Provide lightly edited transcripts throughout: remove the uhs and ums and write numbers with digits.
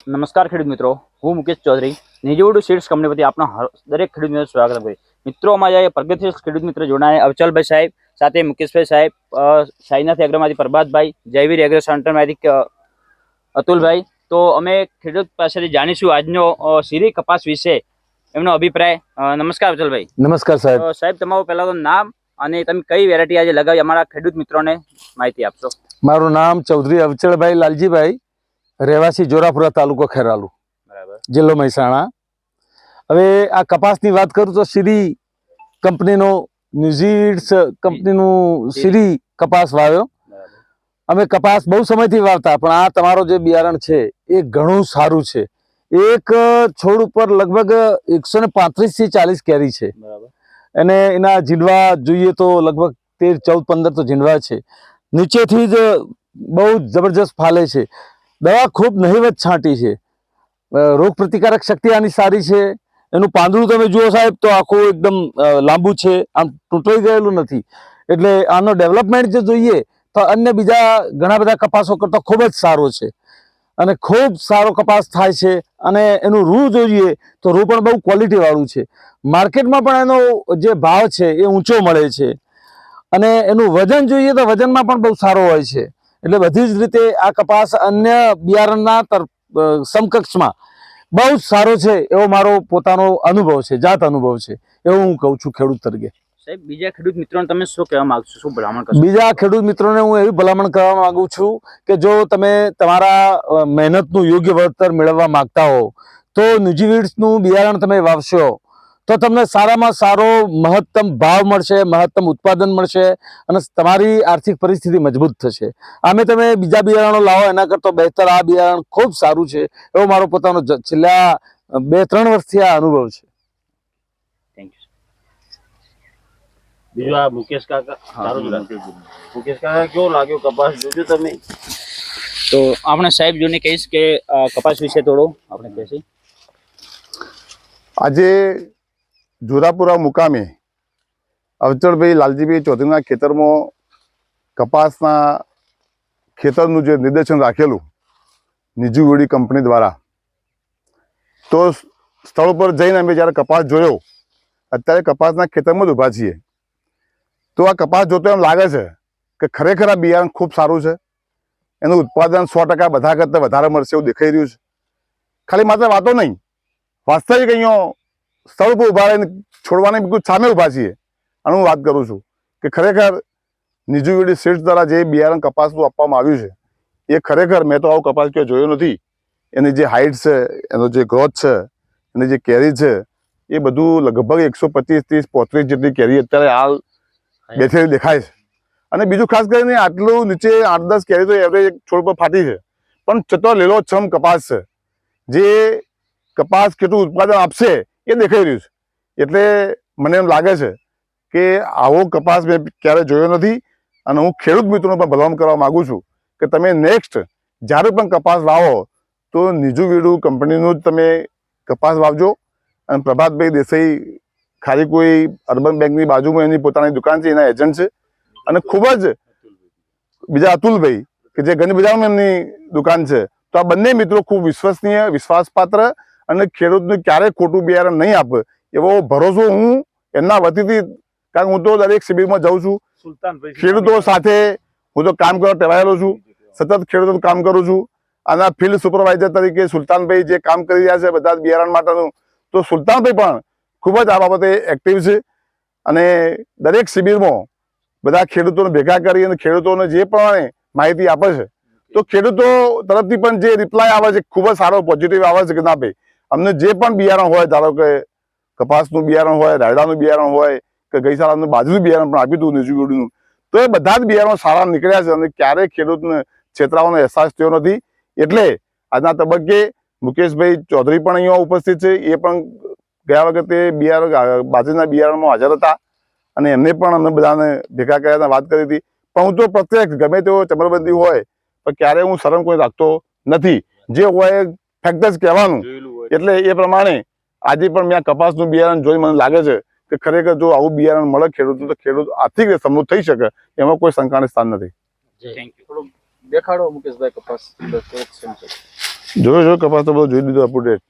નમસ્કાર ખેડૂત મિત્રો, હું મુકેશ ચૌધરી નિજવડુ સીડ્સ કંપની પરથી આપના દરેક ખેડૂત મિત્રો સ્વાગત કરું. મિત્રો અમારા પ્રગતિશીલ ખેડૂત મિત્ર જોડાયા અવચલભાઈ સાહેબ સાથે મુકેશભાઈ સાહેબ, સાઈનાથ એગ્રોમાંથી પ્રભાતભાઈ, જયવીર એગ્રો સેન્ટરમાંથી અતુલભાઈ. તો અમે ખેડૂત પાસેથી જાણીશું આજનો સીરી કપાસ વિશે એમનો અભિપ્રાય. નમસ્કાર અવચલભાઈ. નમસ્કાર સાહેબ. સાહેબ તમારું પહેલા તો નામ અને તમે કઈ વેરાયટી આજે લગાવી અમારા ખેડૂત મિત્રોને માહિતી આપશો. મારું નામ ચૌધરી અવચલભાઈ લાલજીભાઈ, રહેવાસી જોરાપુરા, તાલુકો ખેરાલુ, જિલ્લો મહેસાણા. હવે આ કપાસની વાત કરું તો સીરી કંપનીનો ન્યુઝીડ્સ કંપનીનું સીરી કપાસ વાવ્યો. અમે કપાસ બહુ સમયથી વાવતા, પણ આ તમારો જે બિયારણ છે એ ઘણું સારું છે. એક છોડ ઉપર લગભગ 135 થી 40 કેરી છે અને એના ઝીંડવા જોઈએ તો લગભગ 13, 14, 15 તો ઝીંડવા છે. નીચેથી જ બહુ જબરજસ્ત ફાલે છે. દવા ખૂબ નહીવત છાંટી છે. રોગ પ્રતિકારક શક્તિ આની સારી છે. એનું પાંદડું તમે જુઓ સાહેબ તો આખું એકદમ લાંબુ છે, આમ તૂટાઈ ગયેલું નથી. એટલે આનો ડેવલપમેન્ટ જે જોઈએ તો અન્ય બીજા ઘણા બધા કપાસો કરતાં ખૂબ જ સારો છે અને ખૂબ સારો કપાસ થાય છે. અને એનું રૂ જોઈએ તો રૂ પણ બહુ ક્વોલિટી વાળું છે. માર્કેટમાં પણ એનો જે ભાવ છે એ ઊંચો મળે છે અને એનું વજન જોઈએ તો વજનમાં પણ બહુ સારો હોય છે. એટલે બધી જ રીતે આ કપાસ અન્ય બિયારણના સમકક્ષમાં બહુ જ સારો છે એવો મારો પોતાનો અનુભવ છે, જાત અનુભવ છે, એવું હું કહું છું ખેડૂત તરીકે. સાહેબ બીજા ખેડૂત મિત્રોને તમે શું કહેવા માંગશો, શું ભલામણ કરશો? બીજા ખેડૂત મિત્રોને હું એવી ભલામણ કરવા માંગુ છું કે જો તમે તમારા મહેનતનું યોગ્ય વળતર મેળવવા માંગતા હો તો ન્યુઝીવીડ્સનું બિયારણ તમે વાવશો તો તમને સારામાં સારો મહત્તમ ભાવ મળશે, મહત્તમ ઉત્પાદન મળશે અને તમારી આર્થિક પરિસ્થિતિ મજબૂત થશે. આમે તમે બીજા બિયારણો લાવો એના કરતાં બહેતર આ બિયારણ ખૂબ સારું છે એવો મારો પોતાનો છેલ્લા 2-3 વર્ષથી આ અનુભવ છે. Thank you. બીજું આ મુકેશ કાકા, મુકેશ કાકા કેવો લાગ્યો કપાસ જોજો તમે? તો આપણે સાહેબ જોઈને કહીશ કે કપાસ વિશે થોડું આપણે કહીશું. આજે જોરાપુરા મુકામે અવચલભાઈ લાલજીભાઈ ચૌધરીના ખેતરમાં કપાસના ખેતરનું જે નિદર્શન રાખેલું નિજુવડી કંપની દ્વારા, તો સ્થળ પર જઈને અમે જ્યારે કપાસ જોયો, અત્યારે કપાસના ખેતરમાં જ ઊભા છીએ, તો આ કપાસ જોતો એમ લાગે છે કે ખરેખર આ બિયારણ ખૂબ સારું છે. એનું ઉત્પાદન 100% બધા કરતાં વધારે મળશે એવું દેખાઈ રહ્યું છે. ખાલી માત્ર વાતો નહીં, વાસ્તવિક અહીંયા સ્થળ પર ઊભા રહીને છોડવાની બિલકુલ સામે ઊભા છીએ અને હું વાત કરું છું કે ખરેખર નિજુવડી સીડ્સ દ્વારા જે બિયારણ કપાસનું આપવામાં આવ્યું છે એ ખરેખર મેં તો આવો કપાસ ક્યાં જોયો નથી. એની જે હાઇટ છે, એનો જે ગ્રોથ છે, એની જે કેરી છે એ બધું લગભગ 125, 30, 35 જેટલી કેરી અત્યારે હાલ બેઠેલી દેખાય છે. અને બીજું ખાસ કરીને આટલું નીચે 8-10 કેરી તો એવરેજ છોડ પર ફાટી છે, પણ છતાં લીલોછમ કપાસ છે. જે કપાસ કેટલું ઉત્પાદન આપશે એ દેખાઈ રહ્યું છે. એટલે મને એમ લાગે છે કે આવો કપાસ મેં ક્યારે જોયો નથી. અને હું ખેડૂત મિત્રોને પણ ભલામણ કરવા માગું છું કે તમે નેક્સ્ટ જ્યારે પણ કપાસ વાવો તો નિજુવીડુ કંપનીનું જ તમે કપાસ વાવજો. અને પ્રભાતભાઈ દેસાઈ ખારીકોઈ અર્બન બેંકની બાજુમાં એની પોતાની દુકાન છે, એના એજન્ટ છે. અને ખૂબ જ બીજા અતુલભાઈ કે જે ગંજ બજારમાં એમની દુકાન છે. તો આ બંને મિત્રો ખૂબ વિશ્વસનીય, વિશ્વાસપાત્ર અને ખેડૂતને ક્યારેય ખોટું બિયારણ નહીં આપે એવો ભરોસો હું એમના વતીથી, કારણ કે હું તો દરેક શિબિરમાં જાઉં છું, ખેડૂતો સાથે હું તો કામ કરવા ટેવાયેલો છું, સતત ખેડૂતો કામ કરું છું. અને ફિલ્ડ સુપરવાઇઝર તરીકે સુલતાનભાઈ જે કામ કરી રહ્યા છે બધા બિયારણ માટેનું, તો સુલતાનભાઈ પણ ખૂબ જ આ બાબતે એક્ટિવ છે. અને દરેક શિબિરમાં બધા ખેડૂતોને ભેગા કરી અને ખેડૂતોને જે પ્રમાણે માહિતી આપે છે તો ખેડૂતો તરફથી પણ જે રિપ્લાય આવે છે ખૂબ જ સારો, પોઝિટિવ આવે છે કે ના ભાઈ અમને જે પણ બિયારણ હોય, ધારો કે કપાસનું બિયારણ હોય, રાયડાનું બિયારણ હોય કે ગઈ સાલ અમને બાજરીનું બિયારણ પણ આપ્યું હતું નિજુવડીનું, તો એ બધા જ બિયારણો સારા નીકળ્યા છે અને ક્યારેય ખેડૂતને છેતરાવાનો અહેસાસ થયો નથી. એટલે આજના તબક્કે મુકેશભાઈ ચૌધરી પણ અહીંયા ઉપસ્થિત છે. એ પણ ગયા વખતે બાજરીના બિયારણમાં હાજર હતા અને એમને પણ અમને બધાને ભેગા કર્યા વાત કરી હતી. પણ હું તો પ્રત્યક્ષ ગમે તેવો ચમરબંધી હોય પણ ક્યારેય હું શરમ કોઈ રાખતો નથી. જે હોય ફેક્ટ જ કહેવાનું. એટલે એ પ્રમાણે આજે પણ મેં કપાસનું બિયારણ જોઈ મને લાગે છે કે ખરેખર જો આવું બિયારણ મળે ખેડૂતો તો ખેડૂત આર્થિક રીતે સમૃદ્ધ થઈ શકે, એમાં કોઈ શંકાને સ્થાન નથી. Thank you. દેખાડો મુકેશભાઈ કપાસ. જોયો કપાસ તો બધો જોઈ દીધો અપ ટુ ડેટ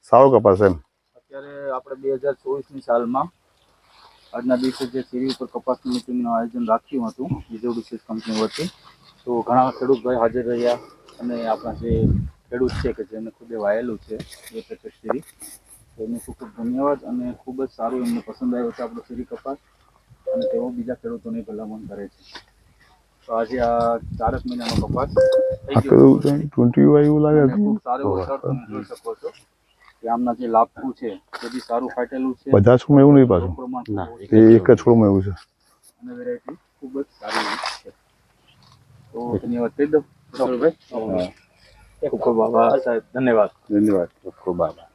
સારો કપાસ એમ. અત્યારે આપણે 2024ની સાલમાં આજના દિવસે જે શેરી ઉપર કપાસની મિટિંગનું આયોજન રાખ્યું હતું વિજયવડુ સીડ્સ કંપની વતી, તો ઘણા ખેડૂત ભાઈ હાજર રહ્યા અને આપણા જે ખેડૂત છે કે જેને ખુદે વાયેલું છે એ પેકેટ શેરી, એમને ખૂબ ખૂબ ધન્યવાદ અને ખૂબ જ સારું એમને પસંદ આવ્યો છે આપણો શેરી કપાસ અને તેઓ બીજા ખેડૂતોની ભલામણ કરે છે. તો આજે આ 4 મહિનાનો કપાસ થઈ આ ગયો પેલું 20 એવું લાગે અને ખૂબ સારો એવો સર તમે જોઈ શકો છો કે આમના જે લાભકું છે તે બી સારું ફાટેલું છે. બધા છોડમાં એવું નહીં પાછું, પ્રમાણ એ એક જ છોડમાં એવું છે. અને વેરાયટી ખૂબ જ સારી છે. તો ધન્યવાદ કહી દો ભાઈ. ખૂબ ખૂબ આભાર સાહેબ, ધન્યવાદ. ધન્યવાદ. ખૂબ ખૂબ આભાર.